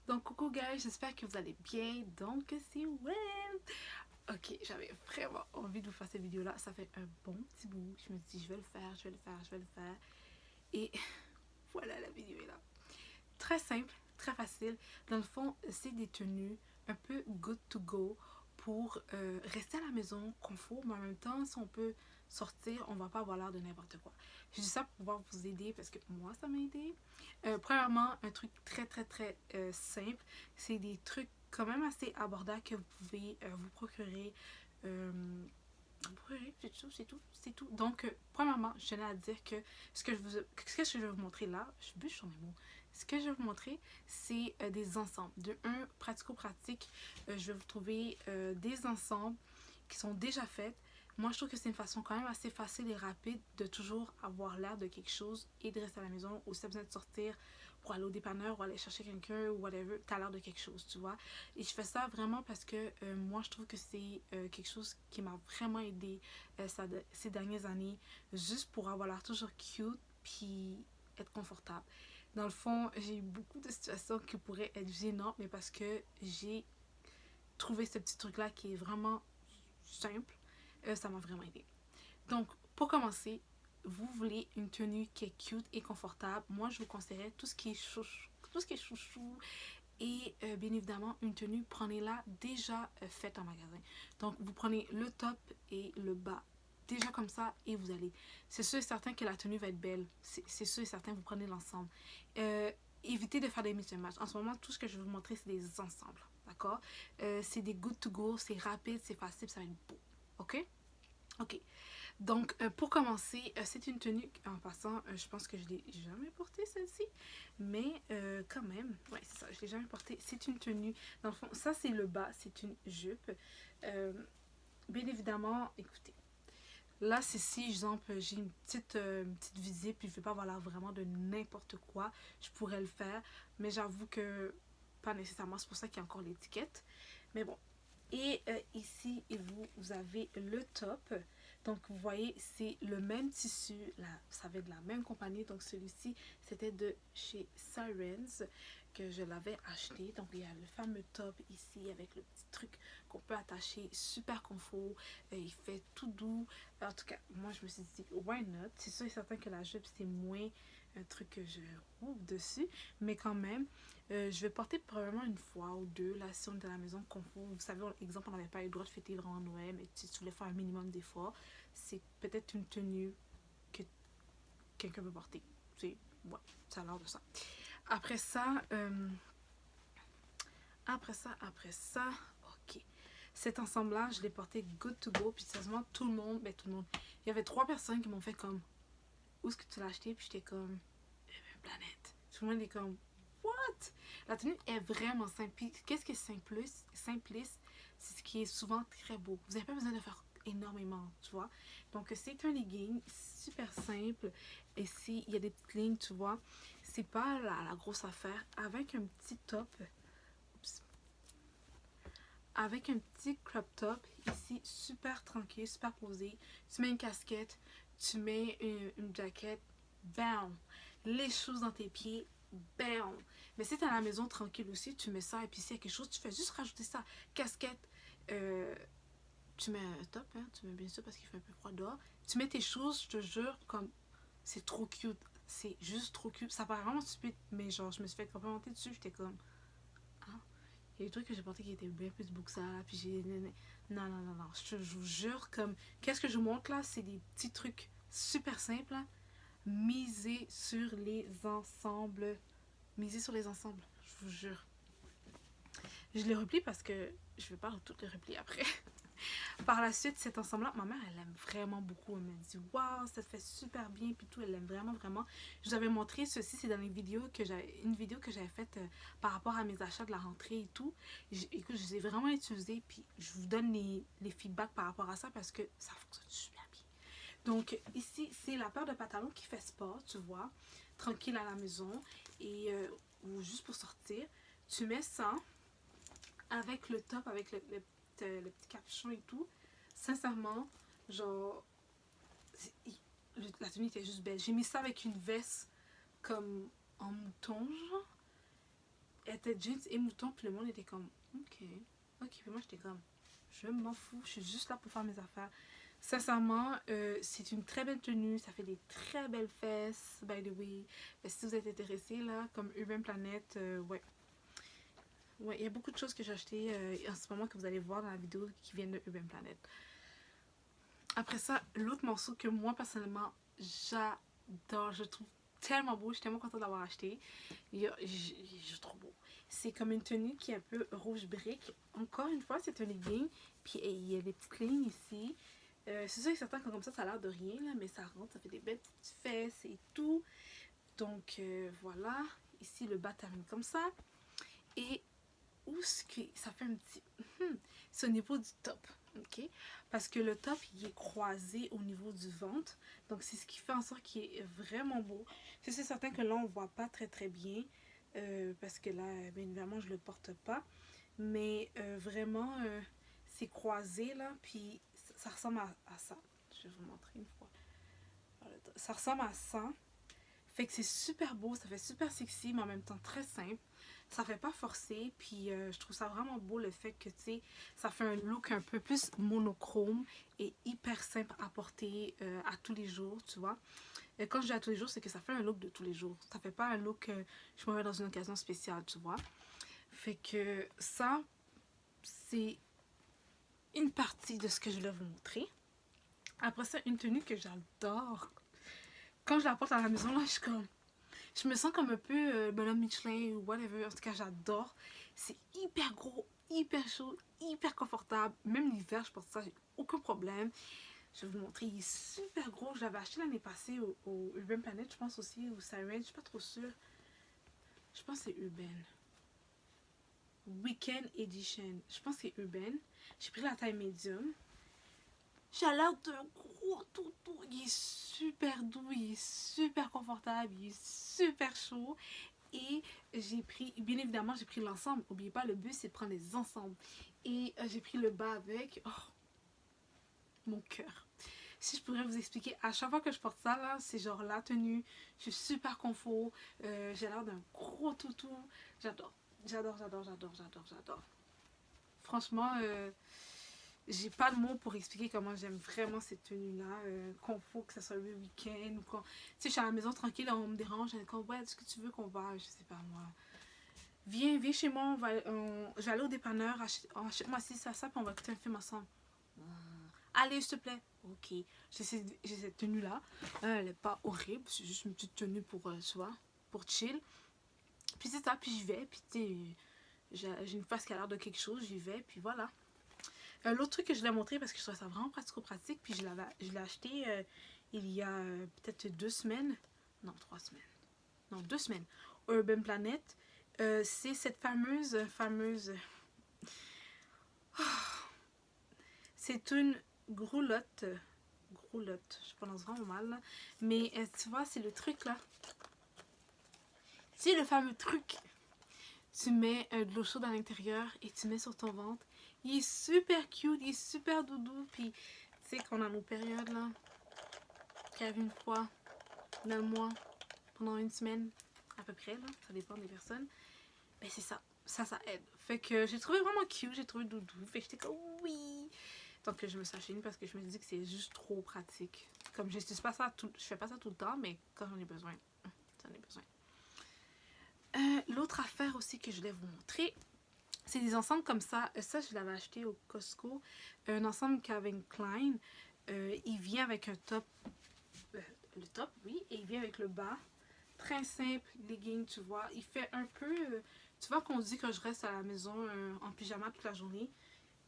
Donc coucou guys, j'espère que vous allez bien. Donc c'est Wen. Ok, j'avais vraiment envie de vous faire cette vidéo là. Ça fait un bon petit bout. Je me suis dit je vais le faire, je vais le faire, je vais le faire. Et voilà, la vidéo est là. Très simple, très facile. Dans le fond, c'est des tenues un peu good to go pour rester à la maison, confort, mais en même temps, si on peut sortir, on va pas avoir l'air de n'importe quoi. Je dis ça pour pouvoir vous aider parce que moi, ça m'a aidé. Premièrement, un truc très simple, c'est des trucs quand même assez abordables que vous pouvez vous procurer. Oui, c'est tout, c'est tout, c'est tout. Donc, premièrement, je tenais à dire que ce que je vais vous montrer là, je bûche sur mes mots. Ce que je vais vous montrer, c'est des ensembles. De un, pratico-pratique, je vais vous trouver des ensembles qui sont déjà faits. Moi, je trouve que c'est une façon quand même assez facile et rapide de toujours avoir l'air de quelque chose et de rester à la maison ou si tu as besoin de sortir pour aller au dépanneur ou aller chercher quelqu'un ou whatever, tu as l'air de quelque chose, tu vois. Et je fais ça vraiment parce que moi, je trouve que c'est quelque chose qui m'a vraiment aidé ces dernières années, juste pour avoir l'air toujours cute puis être confortable. Dans le fond, j'ai eu beaucoup de situations qui pourraient être gênantes, mais parce que j'ai trouvé ce petit truc-là qui est vraiment simple, ça m'a vraiment aidé. Donc, pour commencer, vous voulez une tenue qui est cute et confortable. Moi, je vous conseillerais tout ce qui est chouchou, tout ce qui est chouchou, et bien évidemment, une tenue, prenez-la déjà faite en magasin. Donc, vous prenez le top et le bas. Déjà comme ça, et vous allez. C'est sûr et certain que la tenue va être belle. C'est sûr et certain, vous prenez l'ensemble. Euh, Évitez de faire des mix and match. En ce moment, tout ce que je vais vous montrer, c'est des ensembles. D'accord? C'est des good to go, c'est rapide, c'est facile, ça va être beau. Ok? Ok. Donc, pour commencer, c'est une tenue, en passant, je pense que je l'ai jamais portée celle-ci, mais quand même, ouais, c'est ça, je l'ai jamais portée. C'est une tenue, dans le fond, ça c'est le bas, c'est une jupe. Euh, Bien évidemment, écoutez, là, c'est si, exemple, j'ai une petite visite, puis je ne veux pas avoir l'air vraiment de n'importe quoi, je pourrais le faire, mais j'avoue que pas nécessairement, c'est pour ça qu'il y a encore l'étiquette. Mais bon, et ici, vous avez le top. Donc, vous voyez, c'est le même tissu. Là, ça va être de la même compagnie. Donc, celui-ci, c'était de chez Sirens que je l'avais acheté. Donc, il y a le fameux top ici avec le petit truc qu'on peut attacher. Super confort. Il fait tout doux. En tout cas, moi, je me suis dit, why not? C'est sûr et certain que la jupe, c'est moins un truc que je rouvre dessus. Mais quand même, je vais porter probablement une fois ou deux, là, si on est à la maison, confort. Vous savez, exemple, on n'avait pas eu le droit de fêter vraiment Noël, mais si tu voulais faire un minimum d'efforts, c'est peut-être une tenue que quelqu'un peut porter. C'est, ouais, ça a l'air de ça. Après ça, après ça, ok. Cet ensemble-là, je l'ai porté good to go, puis sérieusement, tout le monde, ben tout le monde, il y avait 3 personnes qui m'ont fait comme, où est-ce que tu l'as acheté? Puis j'étais comme, planète. Tout le monde est comme, what? La tenue est vraiment simple. Puis qu'est-ce qui est simpliste, c'est ce qui est souvent très beau. Vous n'avez pas besoin de faire énormément, tu vois. Donc c'est un legging super simple. Ici, il y a des petites lignes, tu vois. C'est pas la grosse affaire. Avec un petit top. Oups. Avec un petit crop top, ici, super tranquille, super posé. Tu mets une casquette, tu mets une jaquette, bam! Les choses dans tes pieds, bam! Mais si t'es à la maison tranquille aussi, tu mets ça et puis s'il y a quelque chose, tu fais juste rajouter ça. Casquette, euh, tu mets un top, hein, tu mets bien sûr parce qu'il fait un peu froid dehors. Tu mets tes choses, je te jure, comme c'est trop cute. C'est juste trop cute. Ça paraît vraiment stupide, mais genre, je me suis fait complimenter dessus, j'étais comme, ah, il y a des trucs que j'ai portés qui étaient bien plus beaux que ça. Puis j'ai. Non, non, non, non. Je vous jure, comme. Qu'est-ce que je vous montre là? C'est des petits trucs super simples. Là. Misez sur les ensembles. Misez sur les ensembles. Je vous jure. Je les replie parce que je vais pas toutes les replier après. Par la suite, cet ensemble-là, ma mère, elle aime vraiment beaucoup. Elle me dit, waouh, ça te fait super bien, puis tout. Elle aime vraiment, vraiment. Je vous avais montré ceci, c'est dans une vidéo que j'avais faite par rapport à mes achats de la rentrée et tout. Écoute, je les ai vraiment utilisés, puis je vous donne les feedbacks par rapport à ça parce que ça fonctionne super bien. Donc, ici, c'est la paire de pantalons qui fait sport, tu vois, tranquille à la maison, et ou juste pour sortir. Tu mets ça avec le top, avec le petit capuchon et tout. Sincèrement, genre, la tenue était juste belle. J'ai mis ça avec une veste comme en mouton, genre. elle était jeans et mouton, puis le monde était comme, ok, ok, puis moi j'étais comme, je m'en fous, je suis juste là pour faire mes affaires. Sincèrement, c'est une très belle tenue, ça fait des très belles fesses, by the way. Si vous êtes intéressé là, comme Urban Planet, ouais. Ouais, il y a beaucoup de choses que j'ai achetées en ce moment que vous allez voir dans la vidéo qui viennent de Urban Planet. Après ça, l'autre morceau que moi personnellement j'adore, je trouve tellement beau, je suis tellement contente d'avoir acheté. Je trouve beau. C'est comme une tenue qui est un peu rouge brique. Encore une fois, c'est un legging. Puis il y a des petites lignes ici. C'est sûr que certains comme ça a l'air de rien, là, mais ça rentre, ça fait des belles petites fesses et tout. Donc voilà. Ici, le bas termine comme ça. Et où ce que ça fait un petit... c'est au niveau du top. Ok, parce que le top il est croisé au niveau du ventre, donc c'est ce qui fait en sorte qu'il est vraiment beau. C'est certain que là on voit pas très bien parce que là bien évidemment je le porte pas, mais vraiment c'est croisé là, puis ça ressemble à ça. Je vais vous montrer une fois. Ça ressemble à ça, fait que c'est super beau, ça fait super sexy mais en même temps très simple. Ça fait pas forcer, puis je trouve ça vraiment beau le fait que, tu sais, ça fait un look un peu plus monochrome et hyper simple à porter à tous les jours, tu vois. Et quand je dis à tous les jours, c'est que ça fait un look de tous les jours. Ça fait pas un look je me mets dans une occasion spéciale, tu vois. Fait que ça, c'est une partie de ce que je voulais vous montrer. Après ça, une tenue que j'adore. Quand je la porte à la maison, là, je me sens comme un peu bonhomme Michelin ou whatever. En tout cas, j'adore. C'est hyper gros, hyper chaud, hyper confortable. Même l'hiver, je porte ça, j'ai aucun problème. Je vais vous montrer. Il est super gros. Je l'avais acheté l'année passée au Urban Planet, je pense aussi, ou Siren. Je suis pas trop sûre. Je pense que c'est Urban. Weekend Edition. Je pense que c'est Urban. J'ai pris la taille médium. J'ai l'air d'un gros toutou. Il est super doux, il est super confortable, il est super chaud. Et j'ai pris, bien évidemment, j'ai pris l'ensemble. N'oubliez pas, le but, c'est de prendre les ensembles. Et j'ai pris le bas avec. Oh, mon cœur. Si je pourrais vous expliquer, à chaque fois que je porte ça, là, c'est genre la tenue. Je suis super confort. J'ai l'air d'un gros toutou. J'adore. J'adore, j'adore, j'adore, j'adore, j'adore. Franchement, j'ai pas de mots pour expliquer comment j'aime vraiment cette tenue-là. Confort, que ce soit le week-end ou quand. Tu sais, je suis à la maison tranquille, on me dérange. On dit, ouais, est-ce que tu veux qu'on va, je sais pas moi. Viens chez moi, je vais aller au dépanneur, achète-moi ci, ça, puis on va écouter un film ensemble. Allez, s'il te plaît. Ok. J'ai cette tenue-là. Elle est pas horrible, c'est juste une petite tenue pour, tu vois, pour chill. Puis c'est ça, puis j'y vais, puis tu sais, j'ai une face qui a l'air de quelque chose, j'y vais, puis voilà. L'autre truc que je voulais montrer parce que je trouvais ça vraiment pratico-pratique, puis je l'ai acheté il y a peut-être 2 semaines. Non, 3 semaines. Non, 2 semaines. Urban Planet. C'est cette fameuse... C'est une groulotte. Groulotte, je prononce vraiment mal. Là. Mais tu vois, c'est le truc là. C'est le fameux truc. Tu mets de l'eau chaude à l'intérieur et tu mets sur ton ventre. Il est super cute, il est super doudou. Puis, tu sais, qu'on a nos périodes là, qui arrivent une fois dans le mois, pendant 1 semaine, à peu près, là, ça dépend des personnes. Ben, c'est ça. Ça aide. Fait que j'ai trouvé vraiment cute, j'ai trouvé doudou. Fait que j'étais comme oui. Donc, je me suis achetée une parce que je me dis que c'est juste trop pratique. Comme je fais pas ça tout le temps, mais quand j'en ai besoin, j'en ai besoin. L'autre affaire aussi que je voulais vous montrer, c'est des ensembles comme ça. Ça, je l'avais acheté au Costco. Un ensemble Calvin Klein. Il vient avec un top. Le top, oui. Et il vient avec le bas. Très simple, legging, tu vois. Il fait un peu... tu vois qu'on dit que je reste à la maison en pyjama toute la journée.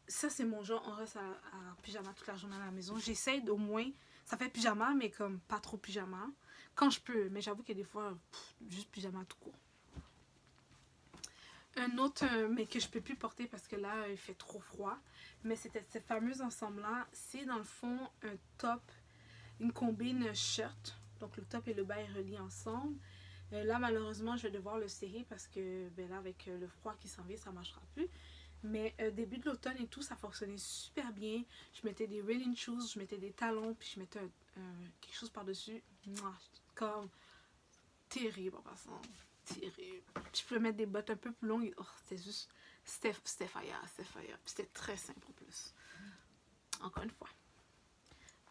Ça, c'est mon genre. On reste à pyjama toute la journée à la maison. J'essaie d'au moins... Ça fait pyjama, mais comme pas trop pyjama. Quand je peux. Mais j'avoue qu'il y a des fois, juste pyjama tout court. Un autre, mais que je peux plus porter parce que là, il fait trop froid. Mais c'était cette fameuse ensemble-là. C'est dans le fond un top, une combine shirt. Donc le top et le bas est reliés ensemble. Là, malheureusement, je vais devoir le serrer parce que ben là, avec le froid qui s'en vient, ça ne marchera plus. Mais début de l'automne et tout, ça fonctionnait super bien. Je mettais des running shoes, je mettais des talons, puis je mettais quelque chose par-dessus. Comme terrible en passant. tiré. Je pouvais mettre des bottes un peu plus longues. Oh, c'était juste... C'était fire, c'était fire. C'était très simple en plus. Encore une fois.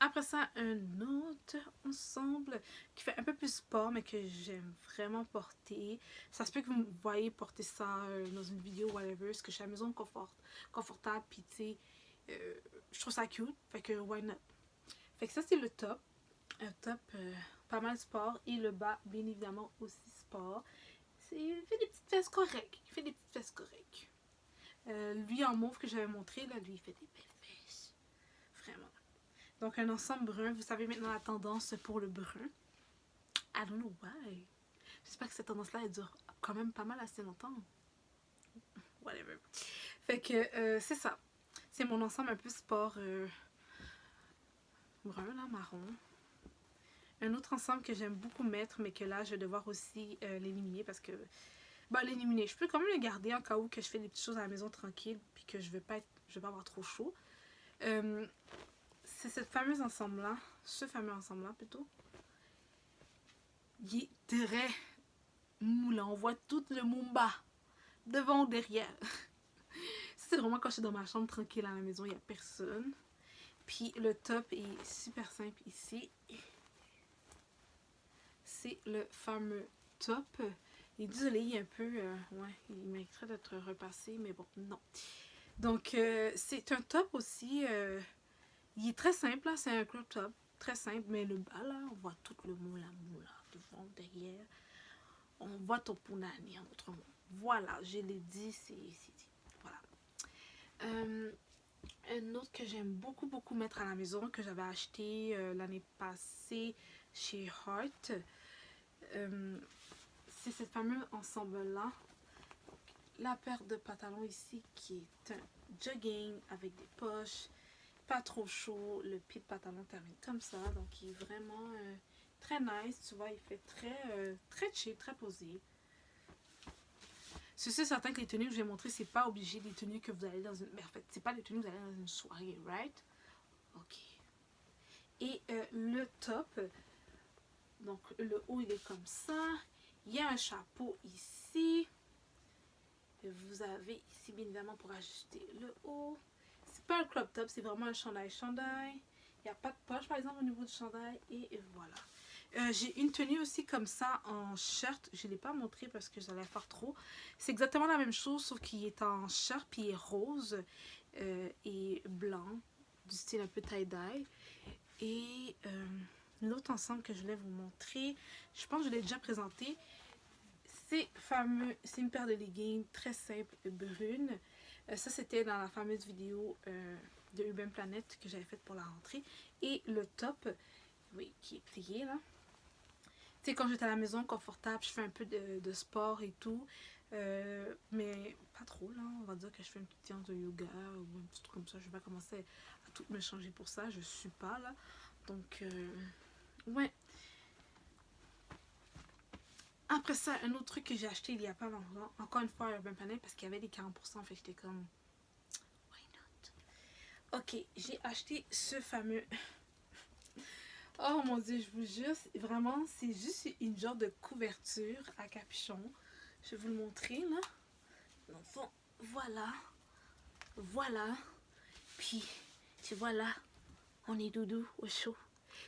Après ça, un autre ensemble qui fait un peu plus sport, mais que j'aime vraiment porter. Ça se peut que vous me voyez porter ça dans une vidéo, whatever, parce que je suis à la maison confortable, puis tu sais, je trouve ça cute, fait que why not. Fait que ça, c'est le top. Un top pas mal sport, et le bas, bien évidemment, aussi sport. Il fait des petites fesses correctes. Il fait des petites fesses correctes. Lui, en mauve que j'avais montré, là, lui, il fait des belles fesses. Vraiment. Donc, un ensemble brun. Vous savez maintenant la tendance pour le brun. I don't know why. J'espère que cette tendance-là, elle dure quand même pas mal assez longtemps. Whatever. Fait que, c'est ça. C'est mon ensemble un peu sport brun, là, marron. Un autre ensemble que j'aime beaucoup mettre, mais que là, je vais devoir aussi l'éliminer parce que... Bah, l'éliminer. Je peux quand même le garder en cas où que je fais des petites choses à la maison tranquille puis que je vais pas avoir trop chaud. C'est cette fameuse ensemble-là. Ce fameux ensemble-là, plutôt. Il est très mou, là. On voit tout le mumba. Devant ou derrière. C'est vraiment quand je suis dans ma chambre tranquille à la maison. Il n'y a personne. Puis le top est super simple ici. C'est le fameux top. Et désolé, il est un peu... ouais, il mériterait d'être repassé, mais bon, non. Donc, c'est un top aussi. Il est très simple, là. C'est un crop top. Très simple, mais le bas, là, on voit tout le moula, devant, derrière. On voit ton punani, en autre mot. Voilà, je l'ai dit, c'est dit. Voilà. Un autre que j'aime beaucoup, beaucoup mettre à la maison, que j'avais acheté l'année passée chez Heart. C'est cette fameuse ensemble-là. La paire de pantalons ici qui est un jogging avec des poches. Pas trop chaud. Le pied de pantalon termine comme ça. Donc il est vraiment très nice. Tu vois, il fait très chill, très posé. C'est certain que les tenues que je vais montrer, c'est pas obligé des tenues que vous allez dans une... Mais en fait, c'est pas des tenues que vous allez dans une soirée, right? Ok. Et le top, donc le haut, il est comme ça. Il y a un chapeau ici. Vous avez ici, bien évidemment, pour ajuster le haut. C'est pas un crop top, c'est vraiment un chandail. Il n'y a pas de poche, par exemple, au niveau du chandail. Et voilà. J'ai une tenue aussi comme ça en shirt. Je ne l'ai pas montré parce que j'allais faire trop. C'est exactement la même chose, sauf qu'il est en shirt, puis il est rose et blanc, du style un peu tie-dye. Et l'autre ensemble que je voulais vous montrer, je pense que je l'ai déjà présenté. C'est une paire de leggings très simple, brune. Ça, c'était dans la fameuse vidéo de Urban Planet que j'avais faite pour la rentrée. Et le top, oui, qui est plié là. Tu sais, quand j'étais à la maison, confortable, je fais un peu de sport et tout. Mais pas trop, là. On va dire que je fais une petite séance de yoga ou un petit truc comme ça. Je vais pas commencer à tout me changer pour ça. Je suis pas, là. Donc, ouais. Après ça, un autre truc que j'ai acheté il y a pas longtemps. Encore une fois, Urban Planet, parce qu'il y avait des 40%. Fait que j'étais comme... Why not? Ok, j'ai acheté ce fameux... Oh mon dieu, je vous jure, vraiment, c'est juste une genre de couverture à capuchon. Je vais vous le montrer, là. Donc, voilà. Voilà. Puis, tu vois là, on est doudou, au chaud.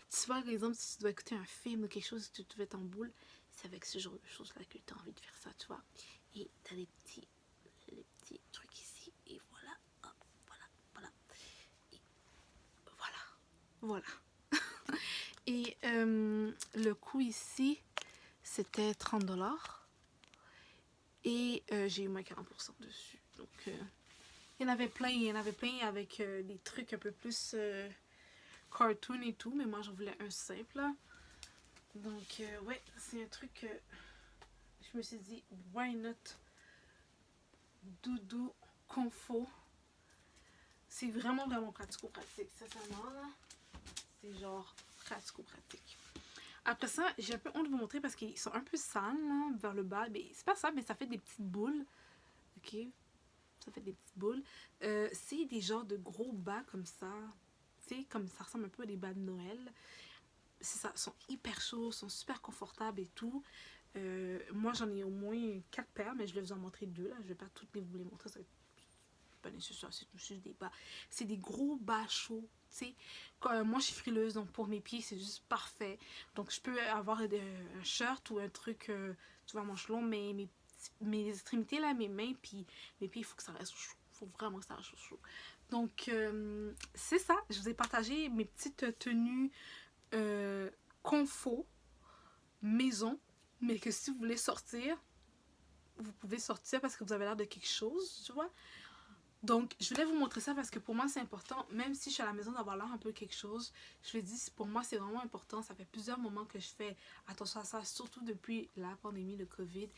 Tu vois, par exemple, si tu dois écouter un film ou quelque chose, tu te mets en boule, c'est avec ce genre de choses-là que tu as envie de faire ça, tu vois. Et tu as les petits trucs ici. Et voilà. Hop, voilà. Et voilà. Et le coût ici, c'était 30$. Et j'ai eu moins 40% dessus. Donc, il y en avait plein avec des trucs un peu plus cartoon et tout. Mais moi, j'en voulais un simple. Là. Donc, ouais, c'est un truc que je me suis dit, why not? Doudou, confo. C'est vraiment, vraiment pratico-pratique. Sincèrement, là, c'est genre pratico-pratique. Après ça, j'ai un peu honte de vous montrer parce qu'ils sont un peu sales, là, vers le bas. Mais c'est pas ça, mais ça fait des petites boules. Ok? Ça fait des petites boules. C'est des genres de gros bas comme ça. Tu sais, comme ça ressemble un peu à des bas de Noël. C'est ça, sont hyper chauds, sont super confortables et tout. Moi, j'en ai au moins 4 paires, mais je vais vous en montrer 2 là. Je vais pas toutes vous les montrer, ça va être pas nécessaire, c'est juste des bas. C'est des gros bas chauds, tu sais. Moi, je suis frileuse, donc pour mes pieds, c'est juste parfait. Donc, je peux avoir un shirt ou un truc, tu vois, manche longue, mais mes extrémités, là, mes mains, puis mes pieds, il faut que ça reste chaud. Il faut vraiment que ça reste chaud. Donc, c'est ça. Je vous ai partagé mes petites tenues confort, maison, mais que si vous voulez sortir, vous pouvez sortir parce que vous avez l'air de quelque chose, tu vois. Donc, je voulais vous montrer ça parce que pour moi, c'est important. Même si je suis à la maison d'avoir l'air un peu quelque chose, je le dis, pour moi, c'est vraiment important. Ça fait plusieurs moments que je fais attention à ça, surtout depuis la pandémie de COVID.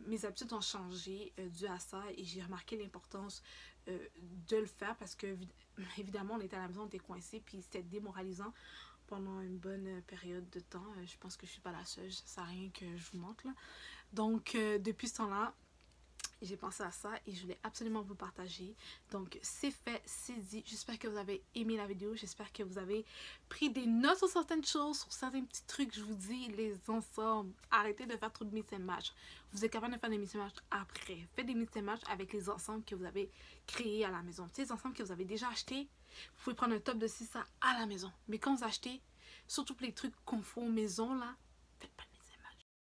Mes habitudes ont changé dû à ça et j'ai remarqué l'importance de le faire parce que, évidemment, on était à la maison, on était coincés, puis c'était démoralisant pendant une bonne période de temps. Je pense que je suis pas la seule, ça sert à rien que je vous montre là. Donc, depuis ce temps-là, j'ai pensé à ça et je voulais absolument vous le partager. Donc, c'est fait, c'est dit. J'espère que vous avez aimé la vidéo. J'espère que vous avez pris des notes sur certaines choses, sur certains petits trucs. Je vous dis, les ensembles, arrêtez de faire trop de mix and match. Vous êtes capable de faire des mix and match après. Faites des mix and match avec les ensembles que vous avez créés à la maison. Tu sais, les ensembles que vous avez déjà achetés, vous pouvez prendre un top de 6 à la maison. Mais quand vous achetez, surtout pour les trucs confort maison, là, faites pas de